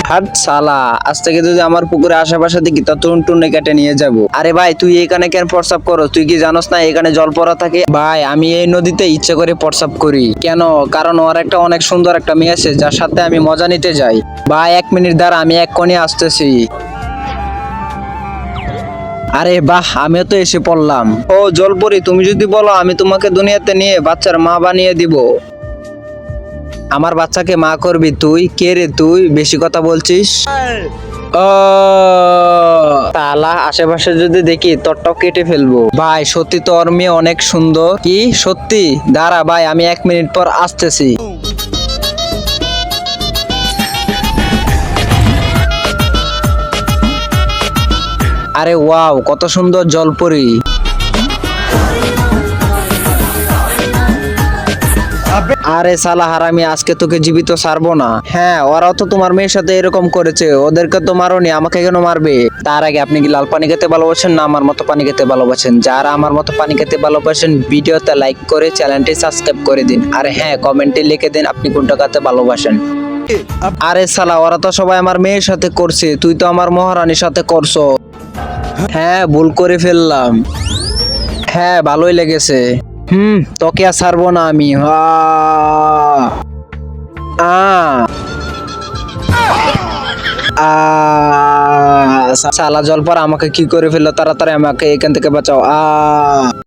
হাট শালা, আজ থেকে যদি আমার পুকুরে আশেপাশে দেখি তো টুনটুনে কেটে নিয়ে যাব। আরে ভাই, তুই এখানে কেন প্রস্রাব করো? তুই কি জানোস না এখানে জল পড়া থাকে? ভাই, আমি এই নদীতে ইচ্ছে করে প্রস্রাব করি। কেন? কারণ ওর একটা অনেক সুন্দর একটা মেয়ে আছে যার সাথে আমি মজা নিতে যাই। ভাই 1 মিনিট দাঁড়া, আমি এক্ষুনি আসতেছি। আরে বাহ, আমিও তো এসে পড়লাম। ও জলপরি, তুমি যদি বলো আমি তোমাকে দুনিয়াতে নিয়ে বাচ্চার মা বানিয়ে দিব। আমার বাচ্চাকে মা করবি তুই? কে রে তুই, বেশি কথা বলছিস? ও তালা, আশেপাশে যদি দেখি তোরটাও কেটে ফেলবো। ভাই সত্যি তো ওর মেয়ে অনেক সুন্দর। কি সত্যি? দাঁড়া ভাই, আমি 1 মিনিট পর আসতেছি। আরে ওয়াও, কত সুন্দর জলপরি। আরে সালা হারামি, আজকে তোকে জীবিত ছাড়বো না। হ্যাঁ, ওরাও তো তোমার মেয়ের সাথে এরকম করেছে, ওদেরকে তো মারোনি, আমাকে কেন মারবে? তার আগে আপনি কি লাল পানি খেতে ভালোবাসেন না আমার মতো পানি খেতে ভালোবাসেন? যারা আমার মতো পানি খেতে ভালোবাসেন ভিডিওতে লাইক করে চ্যানেলটি সাবস্ক্রাইব করে দিন। আর হ্যাঁ, কমেন্টে লিখে দিন আপনি কোনটা খেতে ভালোবাসেন। আরে সালা, ওরা তো সবাই আমার মেয়ের সাথে করছে, তুই তো আমার মহারানীর সাথে করছো। হ্যাঁ, ভুল করে ফেললাম। হ্যাঁ, ভালোই লেগেছে। তোকে আর ছাড়বো না আমি। সালা জলপর আমাকে কি করে ফেললো? তাড়াতাড়ি আমাকে এখান থেকে বাঁচাও।